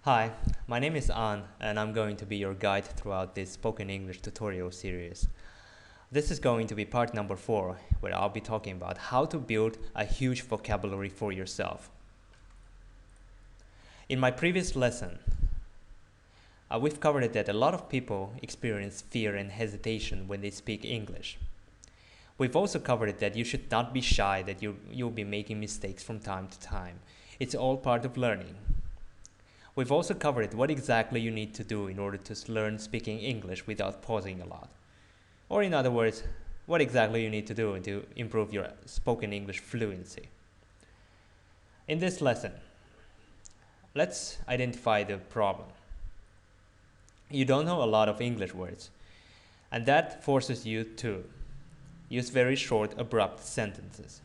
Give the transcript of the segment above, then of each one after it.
Hi, my name is An, and I'm going to be your guide throughout this spoken English tutorial series. This is going to be part number 4, where I'll be talking about how to build a huge vocabulary for yourself. In my previous lesson, we've covered that a lot of people experience fear and hesitation when they speak English. We've also covered that you should not be shy, that you'll be making mistakes from time to time. It's all part of learning. We've also covered what exactly you need to do in order to learn speaking English without pausing a lot. Or in other words, what exactly you need to do to improve your spoken English fluency. In this lesson, let's identify the problem. You don't know a lot of English words, and that forces you to use very short, abrupt sentences.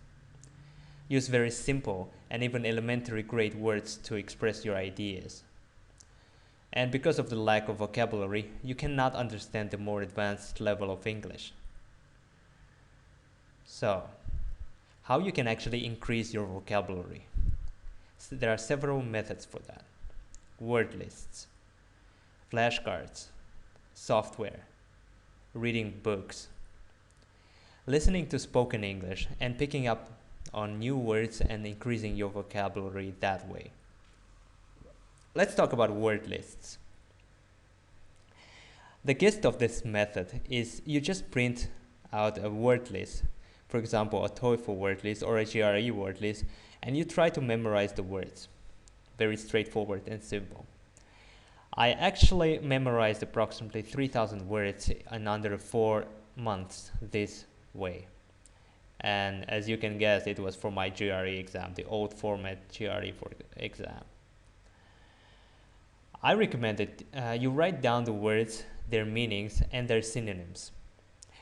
Use very simple and even elementary grade words to express your ideas. And because of the lack of vocabulary, you cannot understand the more advanced level of English. So, how you can actually increase your vocabulary? So there are several methods for that. Word lists, flashcards, software, reading books, listening to spoken English and picking up on new words and increasing your vocabulary that way. Let's talk about word lists. The gist of this method is you just print out a word list, for example, a TOEFL word list or a GRE word list, and you try to memorize the words. Very straightforward and simple. I actually memorized approximately 3,000 words in under 4 months this way. And as you can guess, it was for my GRE exam, the old format GRE exam. I recommend that you write down the words, their meanings, and their synonyms,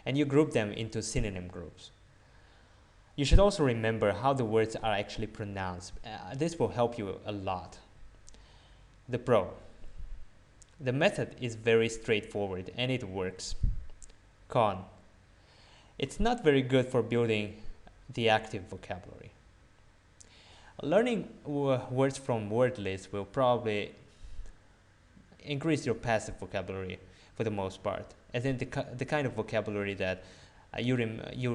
and you group them into synonym groups. You should also remember how the words are actually pronounced. This will help you a lot. The pro. The method is very straightforward and it works. Con. It's not very good for building the active vocabulary. Learning words from word lists will probably increase your passive vocabulary for the most part, as in the kind of vocabulary that you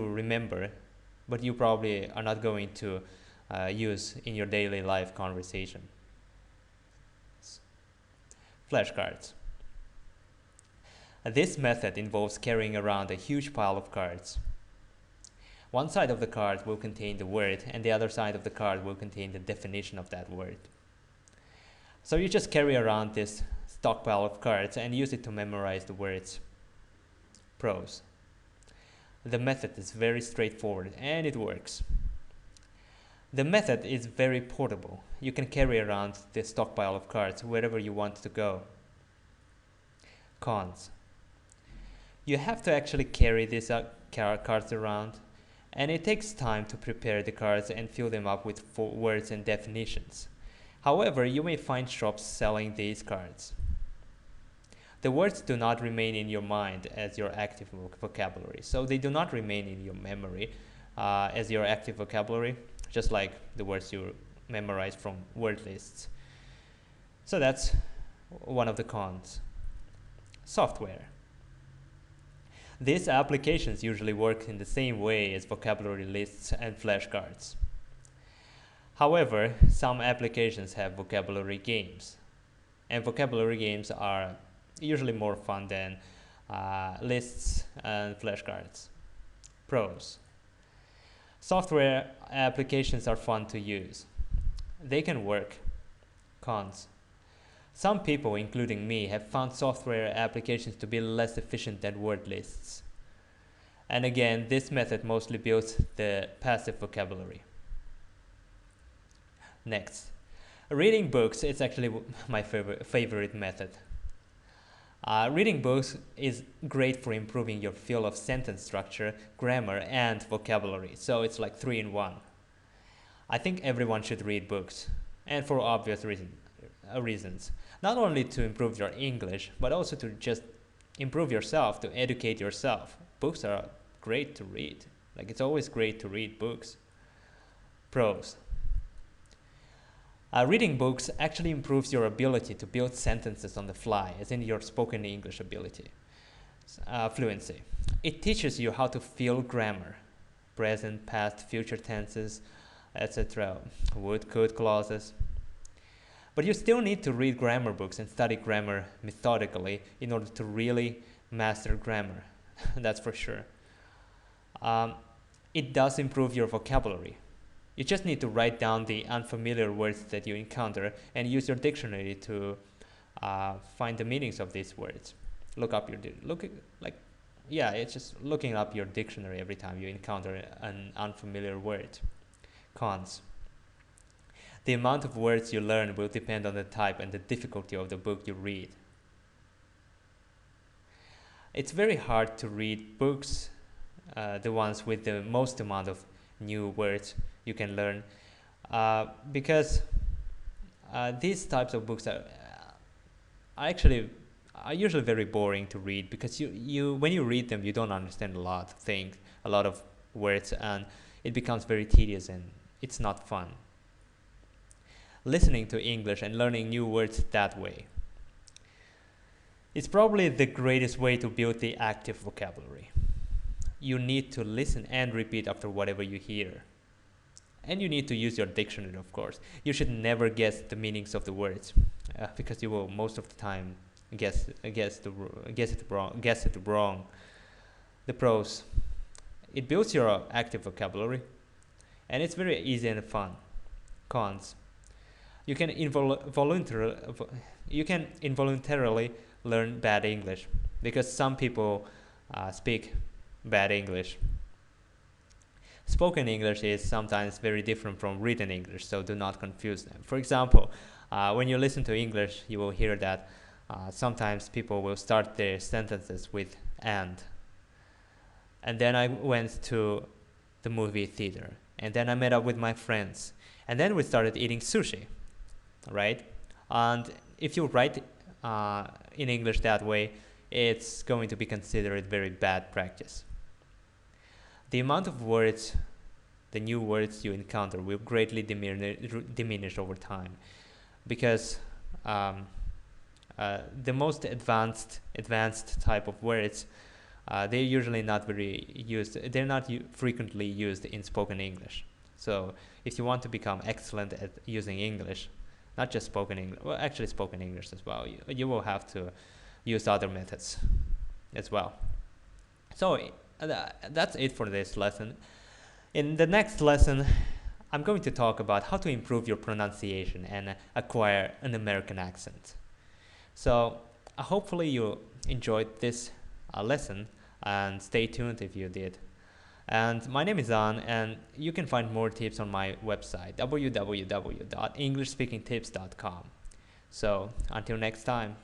remember, but you probably are not going to use in your daily life conversation. Flashcards. This method involves carrying around a huge pile of cards. One side of the card will contain the word, and the other side of the card will contain the definition of that word. So you just carry around this stockpile of cards and use it to memorize the words. Pros. The method is very straightforward and it works. The method is very portable. You can carry around the stockpile of cards wherever you want to go. Cons. You have to actually carry these cards around, and it takes time to prepare the cards and fill them up with words and definitions. However, you may find shops selling these cards. The words do not remain in your mind as your active vocabulary, so they do not remain in your memory as your active vocabulary, just like the words you memorize from word lists. So that's one of the cons. Software. These applications usually work in the same way as vocabulary lists and flashcards. However, some applications have vocabulary games, and vocabulary games are usually more fun than lists and flashcards. Pros. Software applications are fun to use. They can work. Cons. Some people, including me, have found software applications to be less efficient than word lists. And again, this method mostly builds the passive vocabulary. Next, reading books is actually my favorite method. Reading books is great for improving your feel of sentence structure, grammar, and vocabulary. So it's like 3 in 1. I think everyone should read books, and for obvious reasons. Not only to improve your English, but also to just improve yourself, to educate yourself. Books are great to read. Like, it's always great to read books. Pros. Reading books actually improves your ability to build sentences on the fly, as in your spoken English ability, fluency. It teaches you how to fill grammar, present, past, future tenses, etc., would, could, clauses. But you still need to read grammar books and study grammar methodically in order to really master grammar. That's for sure. It does improve your vocabulary. You just need to write down the unfamiliar words that you encounter and use your dictionary to find the meanings of these words. It's just looking up your dictionary every time you encounter an unfamiliar word. Cons. The amount of words you learn will depend on the type and the difficulty of the book you read. It's very hard to read books, the ones with the most amount of new words you can learn, because these types of books are usually very boring to read, because when you read them you don't understand a lot of things, a lot of words, and it becomes very tedious and it's not fun. Listening to English and learning new words that way, it's probably the greatest way to build the active vocabulary. You need to listen and repeat after whatever you hear. And you need to use your dictionary, of course. You should never guess the meanings of the words, because you will most of the time guess it wrong. The pros. It builds your active vocabulary, and it's very easy and fun. Cons. You can involuntarily learn bad English, because some people speak bad English. Spoken English is sometimes very different from written English, so do not confuse them. For example, when you listen to English, you will hear that sometimes people will start their sentences with "and." And then I went to the movie theater, and then I met up with my friends, and then we started eating sushi, right? And if you write in English that way, it's going to be considered very bad practice. The amount of words, the new words you encounter, will greatly diminish over time, because the most advanced type of words, they're usually not very used. They're not frequently used in spoken English. So if you want to become excellent at using English, not just spoken English, well, actually spoken English as well, you will have to use other methods as well. So that's it for this lesson. In the next lesson, I'm going to talk about how to improve your pronunciation and acquire an American accent. So hopefully you enjoyed this lesson, and stay tuned if you did. And my name is An, and you can find more tips on my website, www.englishspeakingtips.com. So until next time.